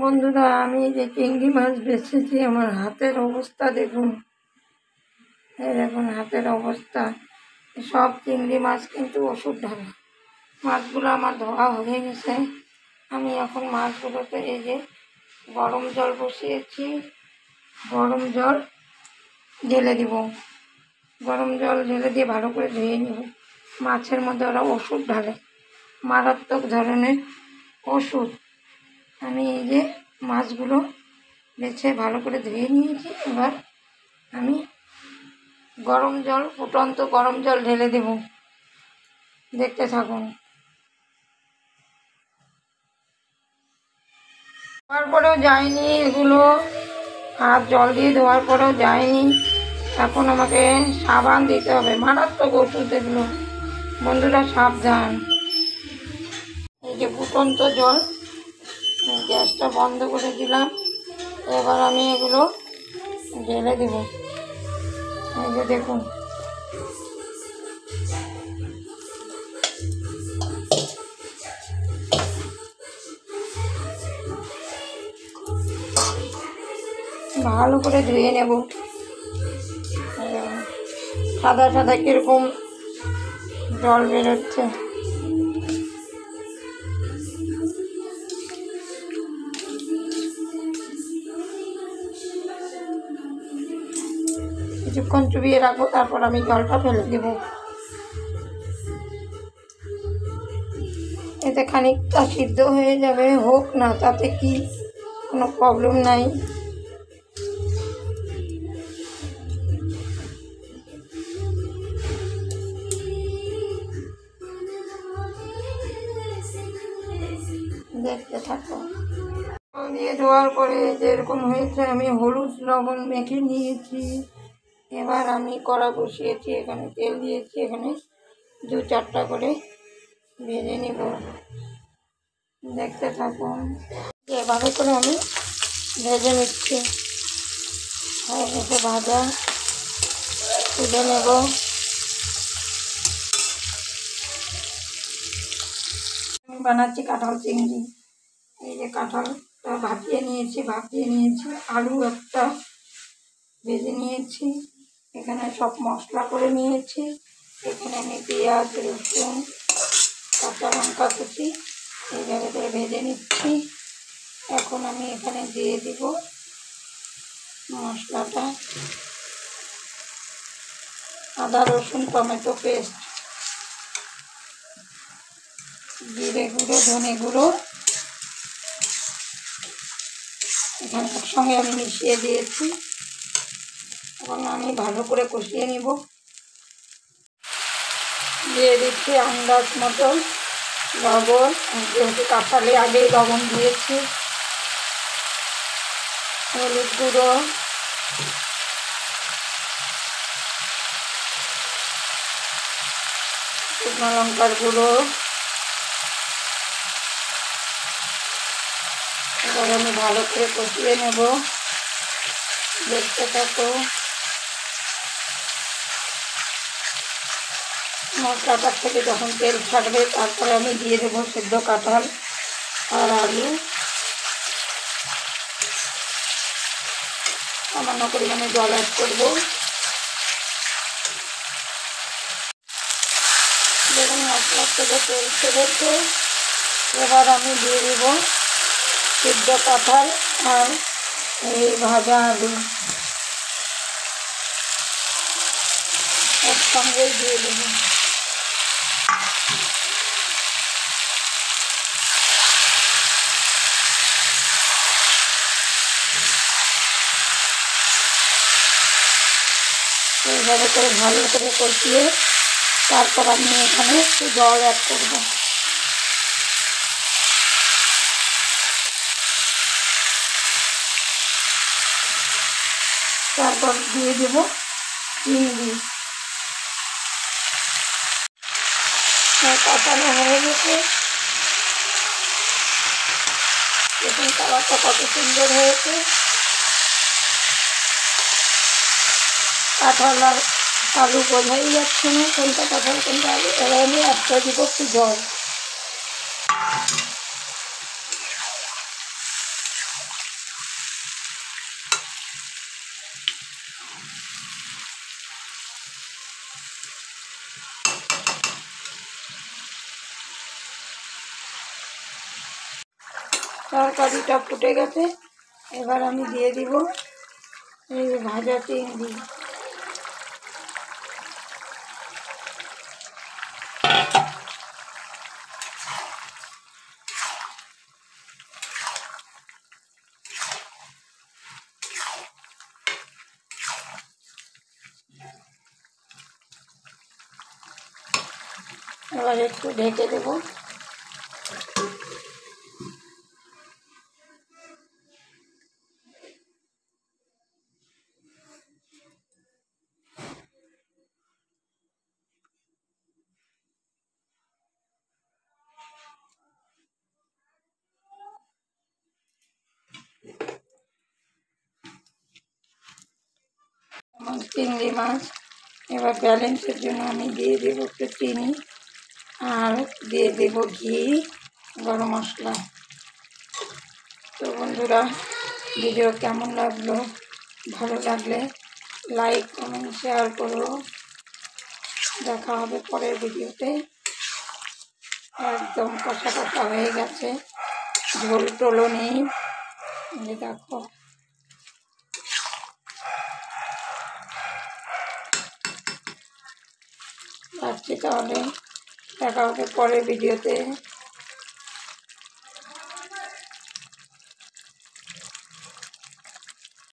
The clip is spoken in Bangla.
বন্ধুরা, আমি যে চিংড়ি মাছ বেছেছি, আমার হাতের অবস্থা দেখুন। এই দেখুন হাতের অবস্থা। সব চিংড়ি মাছ কিন্তু ওষুধ ঢালা। মাছগুলো আমার ধোয়া হয়ে গেছে। আমি এখন মাছগুলোতে এই যে গরম জল বসিয়েছি, গরম জল ঢেলে দিব। গরম জল ঢেলে দিয়ে ভালো করে ধুয়ে নেব। মাছের মধ্যে ওরা ওষুধ ঢালে, মারাত্মক ধরনের ওষুধ। আমি এই যে মাছগুলো বেছে ভালো করে ধুয়ে নিয়েছি। এবার আমি গরম জল, ফুটন্ত গরম জল ঢেলে দেব। দেখতে থাকুন। ধোয়ার পরেও যায়নি এগুলো, হাত জল দিয়ে ধোয়ার পরেও যায়নি। এখন আমাকে সাবান দিতে হবে। মারাত্মক ওষুধ এগুলো, বন্ধুরা সাবধান। এই যে ফুটন্ত জল, গ্যাসটা বন্ধ করে দিলাম। এবার আমি এগুলো ঢেলে দেব। এই যে দেখুন, ভালো করে ধুয়ে নেব। সাদা সাদা কীরকম জল বেরোচ্ছে। কিছুক্ষণ চুবিয়ে রাখবো, তারপর আমি জলটা ফেলে দেব। এতে খানিকটা সিদ্ধ হয়ে যাবে, হোক না, তাতে কি কোনো প্রবলেম নাই। দেখতে থাকো। জল দিয়ে ধোয়ার পরে যেরকম হয়েছে, আমি হলুদ লবণ মেখে নিয়েছি। এবার আমি কড়া বসিয়েছি, এখানে তেল দিয়েছি, এখানে 2-4টা করে ভেজে নেব। দেখতে থাকুন। এভাবে করে আমি ভেজে নিচ্ছি। হয়ে গেছে ভাজা, তুলে নেব। আমি বানাচ্ছি কাঁঠাল চিংড়ি। এই যে কাঁঠালটা ভাপিয়ে নিয়েছি। আলু একটা ভেজে নিয়েছি। এখানে সব মশলা করে নিয়েছি। এখানে আমি পেঁয়াজ, রসুন, কাঁচা লঙ্কা কুচি এইভাবে করে ভেজে নিচ্ছি। এখন আমি এখানে দিয়ে দিব মশলাটা, আদা রসুন টমেটো পেস্ট, জিরে গুঁড়ো, ধনে গুঁড়ো এখানে একসঙ্গে আমি মিশিয়ে দিয়েছি। এখন আমি ভালো করে কষিয়ে নিব। দিয়ে দিচ্ছি আন্দাজ মতো লবণ, যেহেতু কাঁঠালে আগেই লবণ দিয়েছি। হলুদ গুঁড়ো, শুকনো লঙ্কার গুঁড়ো। এবার আমি ভালো করে কষিয়ে নেব। দেখতে থাকো। মশলাটার থেকে যখন তেল ছাড়বে, তারপরে আমি দিয়ে দেবো সেদ্ধ কাঁঠাল আর আলু। সামান্য পরিমাণে জল অ্যাড করবো। দেখুন মশলার থেকে তেল ছেড়েছে। এবার আমি দিয়ে দেবো সিদ্ধ কাঁঠাল আর এই ভাজা আলু একসঙ্গেই দিয়ে দেবো। এইভাবে করে ভালো করে কষিয়ে তারপর আমি এখানে একটু জল অ্যাড করবো। তারপর দিয়ে দেব চিংড়ি। কষানো হয়ে গেছে। দেখুন কালারটা কত সুন্দর হয়েছে। কাঁঠাল আর আলু বোঝাই যাচ্ছে না কোনটা কাঁঠাল কোনটা আলু। এবার আমি অ্যাড করে দিব একটু জল। তরকারিটা ফুটে গেছে, এবার আমি দিয়ে দিব এই ভাজা চিংড়ি। এবার একটু ঢেকে দেব। চিংড়ি মাছ এবার ব্যালেন্সের জন্য আমি দিয়ে দেব একটু চিনি, আর দিয়ে দেব ঘি, গরম মশলা। তো বন্ধুরা, ভিডিও কেমন লাগলো? ভালো লাগলে লাইক, কমেন্ট, শেয়ার করো। দেখা হবে পরের ভিডিওতে। একদম কষা কষা হয়ে গেছে, ঝোল টোলও নেই। দেখো, রাখছি তাহলে, দেখা হবে পরের ভিডিওতে।